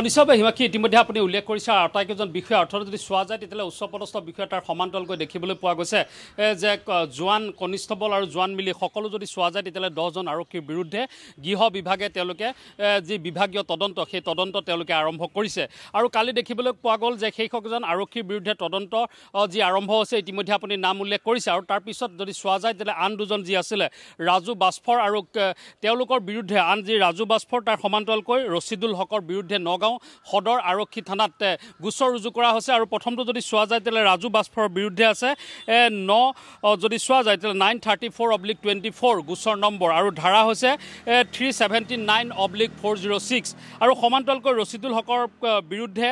নিশ্চয়ভাৱে হিমাক্ষী ইতিমধ্যে আপুনি উল্লেখ কৰিছে আটাইকেইজন বিষয়া অৰ্থৰে যদি চোৱা যায় তেতিয়াহ'লে উচ্চপদস্থ বিষয়া তাৰ সমান্তৰালকৈ দেখিবলৈ পোৱা গৈছে যে জোৱান কনিষ্টবল আৰু জোৱান মিলি সকলো যদি চোৱা যায় তেতিয়াহ'লে 10জন আৰক্ষীৰ বিৰুদ্ধে গৃহ বিভাগে তেওঁলোকে যি বিভাগীয় তদন্ত সেই তদন্ত তেওঁলোকে আৰম্ভ কৰিছে আৰু কালি দেখিবলৈ পোৱা গ'ল যে সেইসকলজন আৰক্ষীৰ বিৰুদ্ধে তদন্ত যি আৰম্ভ হৈছে ইতিমধ্যে আপুনি নাম উল্লেখ কৰিছে আৰু তাৰপিছত যদি চোৱা যায় তেতিয়াহ'লে আন দুজন যি আছিলে ৰাজু বাস্ফৰ আৰু তেওঁলোকৰ বিৰুদ্ধে আন যি ৰাজু বাস্ফৰ তাৰ সমান্তৰালকৈ ৰচিদুল হকৰ বিৰুদ্ধে নগাঁও সদৰ আৰক্ষী থানাত গোচৰ ৰুজু কৰা হৈছে আৰু প্ৰথমটো যদি চোৱা যায় তেতিয়াহ'লে ৰাজু বাস্ফৰৰ বিৰুদ্ধে আছে যদি চোৱা যায় তেতিয়াহ'লে 934/24 গোচৰ নম্বৰ আৰু ধাৰা হৈছে 379/406 আৰু সমান্তৰালকৈ ৰচিদুল হকৰ বিৰুদ্ধে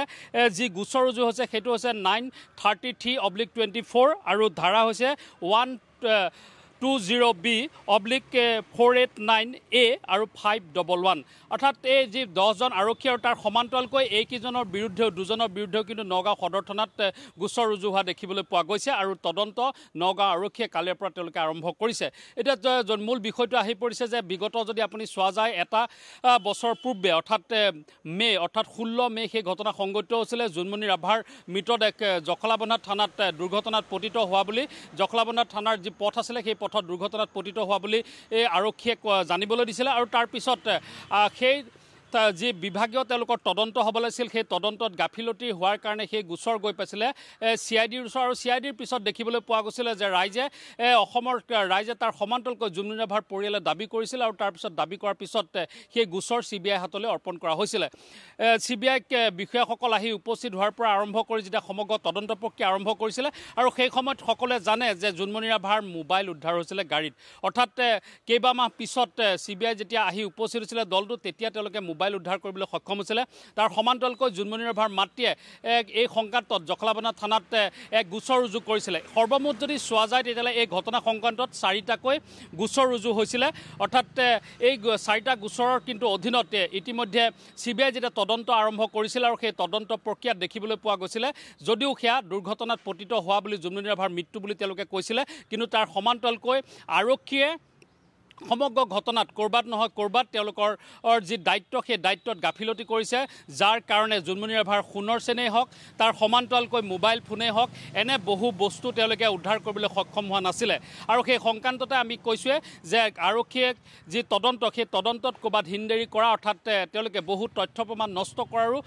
যি গোচৰ ৰুজু হৈছে সেইটো হৈছে 933/24 আৰু ধাৰা হৈছে 120B/489A আৰু 511 অৰ্থাৎ এই যি 10জন আৰক্ষী আৰু তাৰ সমান্তৰালকৈ এইকেইজনৰ বিৰুদ্ধেও দুজনৰ বিৰুদ্ধেও কিন্তু নগাঁও সদৰ থানাত গোচৰ ৰুজু হোৱা দেখিবলৈ পোৱা গৈছে আৰু তদন্ত নগাঁও আৰক্ষীয়ে কালিৰ পৰা তেওঁলোকে আৰম্ভ কৰিছে। এতিয়া মূল বিষয়টো আহি পৰিছে যে বিগত যদি আপুনি চোৱা যায় এটা বছৰ পূৰ্বে অৰ্থাৎ 16 মে সেই ঘটনা সংঘটিত হৈছিলে জোনমণি ৰাভাৰ মৃতদেহ জখলাবন্ধা থানাত দুৰ্ঘটনাত পতিত হোৱা বুলি জখলাবন্ধা থানাৰ যি পথ আছিলে সেই পথত দুৰ্ঘটনাত পতিত হোৱা বুলি এই আৰক্ষীয়ে জানিবলৈ দিছিলে আৰু তাৰপিছত সেই যি বিভাগীয় তেওঁলোকৰ তদন্ত হ'ব লাগিছিল সেই তদন্তত গাফিলতি হোৱাৰ কাৰণে সেই গোচৰ গৈ পাইছিলে CIDৰ ওচৰ আৰু CIDৰ পিছত দেখিবলৈ পোৱা গৈছিলে যে অসমৰ ৰাইজে তাৰ সমান্তৰালকৈ জোনমণি ৰাভাৰ পৰিয়ালে দাবী কৰিছিল আৰু তাৰপিছত দাবী কৰাৰ পিছত সেই গোচৰ CBI হাতলৈ অৰ্পণ কৰা হৈছিলে। CBI বিষয়াসকল আহি উপস্থিত হোৱাৰ পৰা আৰম্ভ কৰি যেতিয়া সমগ্ৰ তদন্ত প্ৰক্ৰিয়া আৰম্ভ কৰিছিলে আৰু সেই সময়ত সকলোৱে জানে যে জোনমণি ৰাভাৰ মোবাইল উদ্ধাৰ হৈছিলে গাড়ীত অৰ্থাৎ কেইবামাহ পিছত CBI যেতিয়া আহি উপস্থিত হৈছিলে দলটো তেতিয়া তেওঁলোকে মোবাইল উদ্ধাৰ কৰিবলৈ সক্ষম হৈছিলে। তাৰ সমান্তৰালকৈ জোনমণি ৰাভাৰ মাতৃয়ে এই সংক্ৰান্তত জখলাবন্ধা থানাত এক গোচৰ ৰুজু কৰিছিলে। সৰ্বমুঠ যদি চোৱা যায় তেতিয়াহ'লে এই ঘটনা সংক্ৰান্তত 4টাকৈ গোচৰ ৰুজু হৈছিলে অৰ্থাৎ এই 4টা গোচৰৰ কিন্তু অধীনত ইতিমধ্যে CBI যেতিয়া তদন্ত আৰম্ভ কৰিছিল আৰু সেই তদন্ত প্ৰক্ৰিয়াত দেখিবলৈ পোৱা গৈছিলে যদিও সেয়া দুৰ্ঘটনাত পতিত হোৱা বুলি জোনমণি ৰাভাৰ মৃত্যু বুলি তেওঁলোকে কৈছিলে কিন্তু তাৰ সমান্তৰালকৈ আৰক্ষীয়ে সমগ্ৰ ঘটনাত ক'ৰবাত নহয় ক'ৰবাত তেওঁলোকৰ যি দায়িত্ব সেই দায়িত্বত গাফিলতি কৰিছে যাৰ কাৰণে জোনমণি ৰাভাৰ সোণৰ চেনেই হওক তাৰ সমান্তৰালকৈ মোবাইল ফোনেই হওক এনে বহু বস্তু তেওঁলোকে উদ্ধাৰ কৰিবলৈ সক্ষম হোৱা নাছিলে আৰু সেই সংক্ৰান্ততে আমি কৈছোঁৱে যে আৰক্ষীয়ে যি তদন্ত সেই তদন্তত ক'ৰবাত হিনদেৰি কৰা অৰ্থাৎ তেওঁলোকে বহু তথ্য প্ৰমাণ নষ্ট কৰাৰো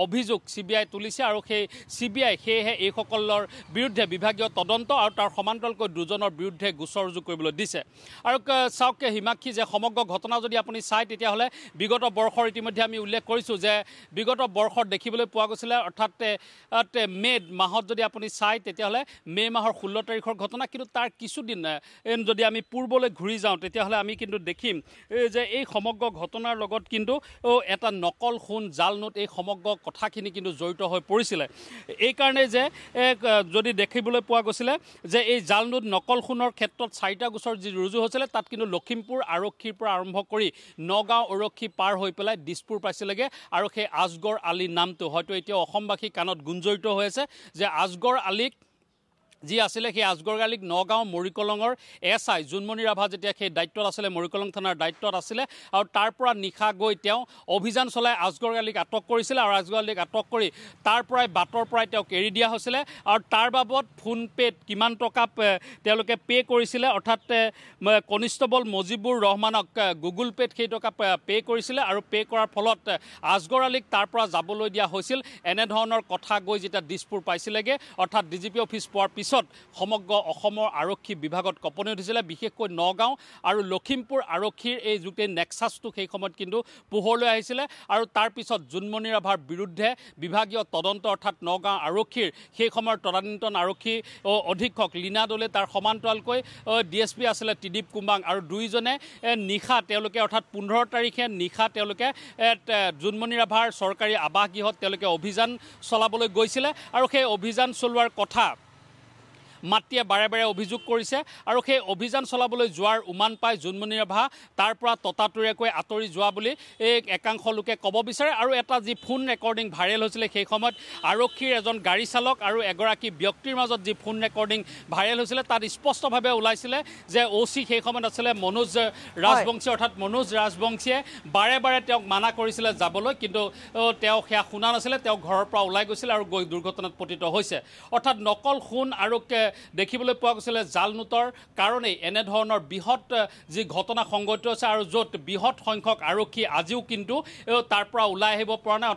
অভিযোগ CBI তুলিছে আৰু সেই CBI সেয়েহে এইসকলৰ বিৰুদ্ধে বিভাগীয় তদন্ত আৰু তাৰ সমান্তৰালকৈ দুজনৰ বিৰুদ্ধে গোচৰ ৰুজু কৰিবলৈ দিছে। আৰু চাওক হিমাক্ষী যে সমগ্ৰ ঘটনা যদি আপুনি চায় তেতিয়াহ'লে বিগত বৰ্ষৰ ইতিমধ্যে আমি উল্লেখ কৰিছোঁ যে বিগত বৰ্ষত দেখিবলৈ পোৱা গৈছিলে অৰ্থাৎ মে মাহত যদি আপুনি চায় তেতিয়াহ'লে মে মাহৰ 16 তাৰিখৰ ঘটনা কিন্তু তাৰ কিছুদিন যদি আমি পূৰ্বলৈ ঘূৰি যাওঁ তেতিয়াহ'লে আমি কিন্তু দেখিম যে এই সমগ্ৰ ঘটনাৰ লগত কিন্তু এটা নকল সোণ জাল নোট এই সমগ্ৰ কথাখিনি কিন্তু জড়িত হৈ পৰিছিলে। এইকাৰণে যে যদি দেখিবলৈ পোৱা গৈছিলে যে এই জাল নোট নকল সোণৰ ক্ষেত্ৰত 4টা গোচৰ যি ৰুজু হৈছিলে তাত কিন্তু লখিমপুৰ আৰক্ষীৰ পৰা আৰম্ভ কৰি নগাঁও আৰক্ষী পাৰ হৈ পেলাই দিছপুৰ পাইছিলেগৈ আৰু সেই আজগৰ আলী নামটো হয়তো এতিয়াও অসমবাসীৰ কাণত গুঞ্জৰিত হৈ আছে যে আজগৰ আলীক যি আছিলে সেই আজগৰ আলীক নগাঁও মৰিকলঙৰ SI জোনমণি ৰাভা যেতিয়া সেই দায়িত্বত আছিলে মৰিকলং থানাৰ দায়িত্বত আছিলে আৰু তাৰ পৰা নিশা গৈ তেওঁ অভিযান চলাই আজগৰ আলীক আটক কৰিছিলে আৰু আজগৰ আলীক আটক কৰি তাৰ পৰাই বাটৰ পৰাই তেওঁক এৰি দিয়া হৈছিলে আৰু তাৰ বাবদ ফোনপে'ত কিমান টকা তেওঁলোকে পে' কৰিছিলে অৰ্থাৎ কনিষ্টবল মজিবুৰ ৰহমানক গুগল পে'ত সেই টকা পে' কৰিছিলে আৰু পে' কৰাৰ ফলত আজগৰ আলীক তাৰ পৰা যাবলৈ দিয়া হৈছিল। এনেধৰণৰ কথা গৈ যেতিয়া দিছপুৰ পাইছিলেগৈ অৰ্থাৎ DGP অফিচ পোৱাৰ পিছত সমগ্ৰ অসমৰ আৰক্ষী বিভাগত কঁপনি উঠিছিলে বিশেষকৈ নগাঁও আৰু লখিমপুৰ আৰক্ষীৰ এই যুক্তি নেক্সাছটো সেই সময়ত কিন্তু পোহৰলৈ আহিছিলে আৰু তাৰপিছত জোনমণি ৰাভাৰ বিৰুদ্ধে বিভাগীয় তদন্ত অৰ্থাৎ নগাঁও আৰক্ষীৰ সেই সময়ৰ তদানীন্তন আৰক্ষী অধীক্ষক লীনা দলে তাৰ সমান্তৰালকৈ DSP আছিলে ত্ৰিদীপ কুমাং আৰু দুইজনে নিশা তেওঁলোকে অৰ্থাৎ 15 তাৰিখে নিশা তেওঁলোকে জোনমণি ৰাভাৰ চৰকাৰী আৱাসগৃহত তেওঁলোকে অভিযান চলাবলৈ গৈছিলে আৰু সেই অভিযান চলোৱাৰ কথা মাতৃয়ে বাৰে বাৰে অভিযোগ কৰিছে আৰু সেই অভিযান চলাবলৈ যোৱাৰ উমান পাই জোনমণি ৰাভা তাৰ পৰা ততাতৈয়াকৈ আঁতৰি যোৱা বুলি এই একাংশ লোকে ক'ব বিচাৰে আৰু এটা যি ফোন ৰেকৰ্ডিং ভাইৰেল হৈছিলে সেই সময়ত আৰক্ষীৰ এজন গাড়ী চালক আৰু এগৰাকী ব্যক্তিৰ মাজত যি ফোন ৰেকৰ্ডিং ভাইৰেল হৈছিলে তাত স্পষ্টভাৱে ওলাইছিলে যে OC সেই সময়ত আছিলে মনোজ ৰাজবংশী অৰ্থাৎ মনোজ ৰাজবংশীয়ে বাৰে বাৰে তেওঁক মানা কৰিছিলে যাবলৈ কিন্তু তেওঁ সেয়া শুনা নাছিলে তেওঁ ঘৰৰ পৰা ওলাই গৈছিল আৰু গৈ দুৰ্ঘটনাত পতিত হৈছে অৰ্থাৎ নকল খুন আৰু দেখিবলৈ পোৱা গৈছিলে জাল নোটৰ কাৰণেই এনেধৰণৰ বৃহৎ যি ঘটনা সংঘটিত হৈছে আৰু য'ত বৃহৎ সংখ্যক আৰক্ষী আজিও কিন্তু তাৰ পৰা ওলাই আহিব পৰা নাই